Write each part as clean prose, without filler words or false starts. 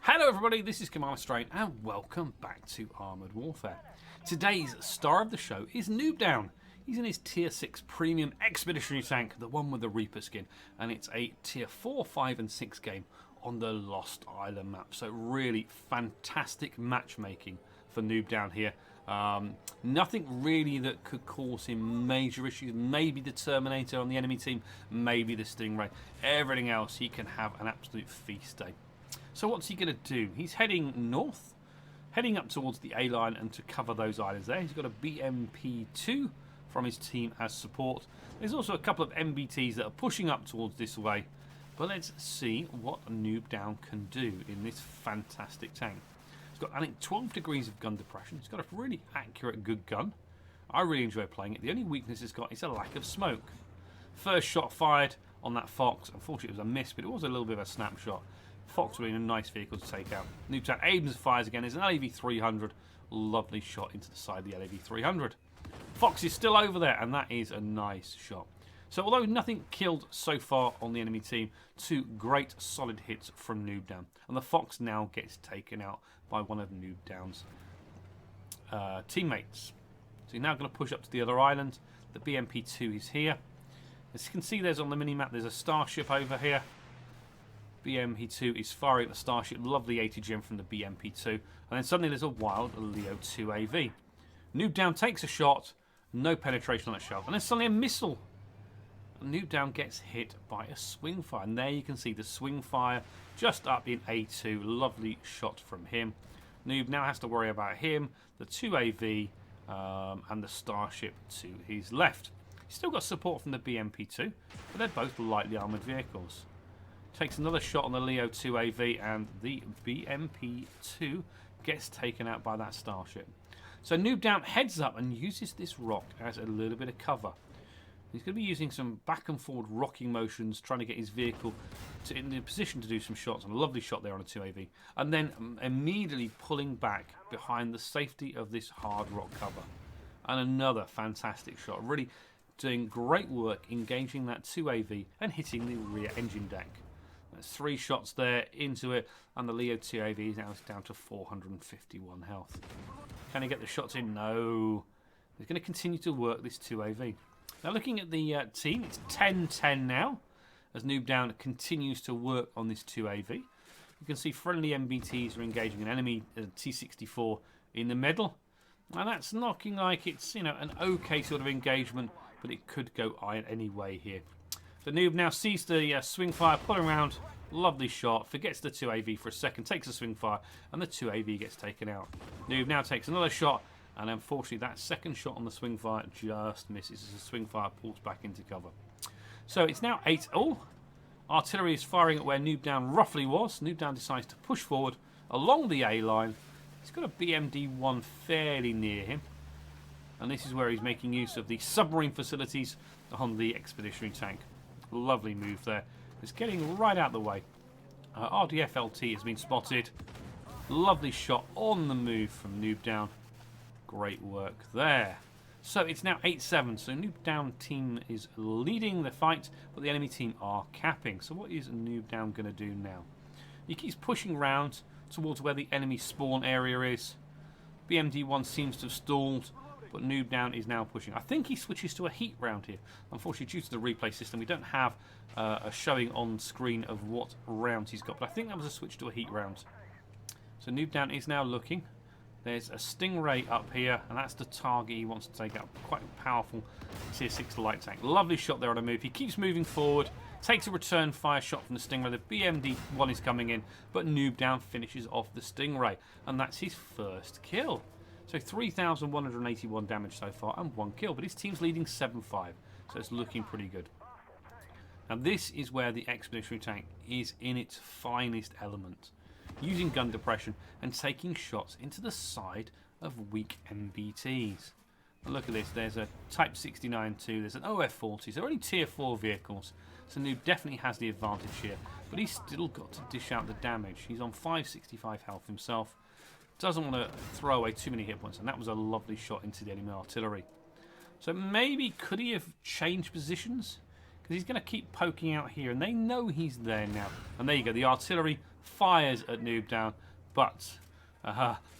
Hello everybody, this is Commander Strain and welcome back to Armoured Warfare. Today's star of the show is Noobdown. He's in his Tier 6 Premium Expeditionary tank, the one with the Reaper skin, and it's a Tier 4, 5 and 6 game on the Lost Island map. So really fantastic matchmaking for Noobdown here. Nothing really that could cause him major issues. Maybe the Terminator on the enemy team, maybe the Stingray. Everything else, he can have an absolute feast day. So what's he going to do? He's heading north, heading up towards the A line and to cover those islands there. He's got a BMP2 from his team as support. There's also a couple of MBTs that are pushing up towards this way. But let's see what Noobdown can do in this fantastic tank. He's got, I think, 12 degrees of gun depression. He's got a really accurate, good gun. I really enjoy playing it. The only weakness it's got is a lack of smoke. First shot fired on that Fox. Unfortunately, it was a miss, but it was a little bit of a snapshot. Fox being a nice vehicle to take out. Noobdown aims and fires again. There's an LAV 300. Lovely shot into the side of the LAV 300. Fox is still over there, and that is a nice shot. So although nothing killed so far on the enemy team, two great solid hits from Noobdown. And the Fox now gets taken out by one of Noobdown's teammates. So you're now going to push up to the other island. The BMP2 is here. As you can see, there's on the mini-map, there's a starship over here. BMP2 is firing at the starship. Lovely ATGM from the BMP2. And then suddenly there's a wild Leo 2AV. Noobdown takes a shot. No penetration on that shell. And then suddenly a missile. Noobdown gets hit by a swing fire. And there you can see the swing fire just up in A2. Lovely shot from him. Noob now has to worry about him, the 2AV, and the starship to his left. He's still got support from the BMP2, but they're both lightly armoured vehicles. Takes another shot on the Leo 2AV, and the BMP2 gets taken out by that starship. So Noobdown heads up and uses this rock as a little bit of cover. He's going to be using some back and forward rocking motions, trying to get his vehicle in the position to do some shots. And a lovely shot there on a 2AV. And then immediately pulling back behind the safety of this hard rock cover. And another fantastic shot. Really doing great work engaging that 2AV and hitting the rear engine deck. There's 3 shots there into it, and the Leo 2AV is now down to 451 health. Can he get the shots in? No. He's going to continue to work this 2AV. Now looking at the team, it's 10-10 now, as Noobdown continues to work on this 2AV. You can see friendly MBTs are engaging an enemy T-64 in the middle. And that's looking like it's, you know, an okay sort of engagement, but it could go any way here. So Noob now sees the swing fire, pulling around, lovely shot, forgets the 2AV for a second, takes a swing fire, and the 2AV gets taken out. Noob now takes another shot, and unfortunately that second shot on the swing fire just misses as the swing fire pulls back into cover. So it's now 8-all. Artillery is firing at where Noobdown roughly was. Noobdown decides to push forward along the A line. He's got a BMD-1 fairly near him. And this is where he's making use of the submarine facilities on the Expeditionary tank. Lovely move there. It's getting right out the way. RDF LT has been spotted. Lovely shot on the move from Noobdown. Great work there. So it's now 8-7. So Noobdown team is leading the fight, but the enemy team are capping. So what is Noobdown going to do now? He keeps pushing round towards where the enemy spawn area is. BMD-1 seems to have stalled, but Noobdown is now pushing. I think he switches to a heat round here. Unfortunately, due to the replay system, we don't have a showing on screen of what round he's got, but I think that was a switch to a heat round. So Noobdown is now looking. There's a Stingray up here, and that's the target he wants to take out. Quite a powerful Tier 6 light tank. Lovely shot there on a move. He keeps moving forward, takes a return fire shot from the Stingray. The BMD-1 is coming in, but Noobdown finishes off the Stingray, and that's his first kill. So 3,181 damage so far and 1 kill, but his team's leading 7-5, so it's looking pretty good. Now this is where the Expeditionary tank is in its finest element, using gun depression and taking shots into the side of weak MBTs. And look at this, there's a Type 69-2, there's an OF-40, so they're only Tier 4 vehicles, so Noob definitely has the advantage here, but he's still got to dish out the damage. He's on 565 health himself. Doesn't want to throw away too many hit points, and that was a lovely shot into the enemy artillery. So maybe could he have changed positions? because he's going to keep poking out here, and they know he's there now. And there you go, the artillery fires at Noobdown, but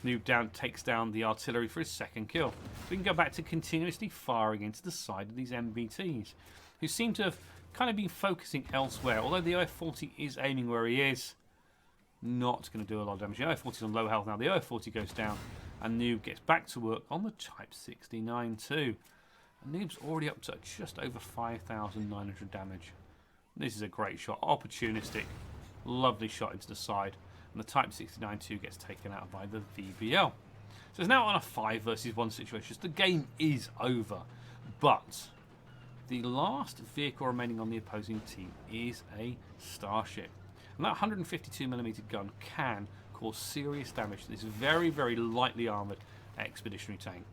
Noobdown takes down the artillery for his second kill. So we can go back to continuously firing into the side of these MBTs, who seem to have kind of been focusing elsewhere. Although the OF-40 is aiming where he is, not going to do a lot of damage. The OF-40 is on low health now. The OF-40 goes down, and Noob gets back to work on the Type 69 too. And Noob's already up to just over 5,900 damage. This is a great shot, opportunistic, lovely shot into the side. And the Type 69 too gets taken out by the VBL. So it's now on a 5 versus 1 situation. The game is over, but the last vehicle remaining on the opposing team is a Starship. And that 152mm gun can cause serious damage to this very, very lightly armoured Expeditionary tank.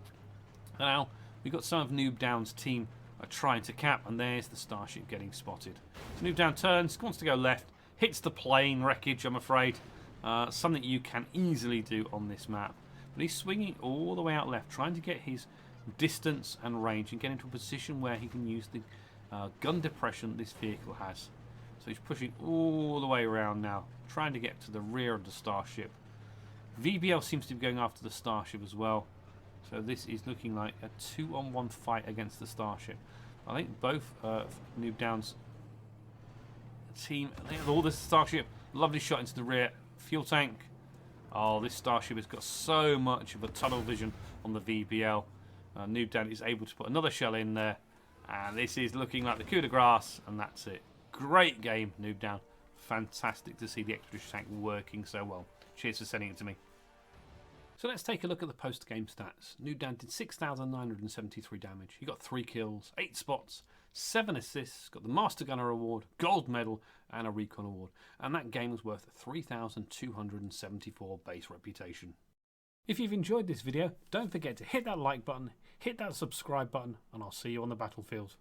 Now, we've got some of Noobdown's team are trying to cap, and there's the Starship getting spotted. So Noobdown turns, wants to go left, hits the plane wreckage, I'm afraid. Something you can easily do on this map. But he's swinging all the way out left, trying to get his distance and range and get into a position where he can use the gun depression this vehicle has. So he's pushing all the way around now, trying to get to the rear of the Starship. VBL seems to be going after the Starship as well. So this is looking like a 2-on-1 fight against the Starship. I think both Noobdown's team, all this Starship, lovely shot into the rear fuel tank. Oh, this Starship has got so much of a tunnel vision on the VBL. Noobdown is able to put another shell in there. And this is looking like the coup de grace, and that's it. Great game, Noobdown. Fantastic to see the Expedition tank working so well. Cheers for sending it to me. So let's take a look at the post-game stats. Noobdown did 6,973 damage. He got 3 kills, 8 spots, 7 assists, got the Master Gunner Award, Gold Medal, and a Recon Award. And that game was worth 3,274 base reputation. If you've enjoyed this video, don't forget to hit that like button, hit that subscribe button, and I'll see you on the battlefield.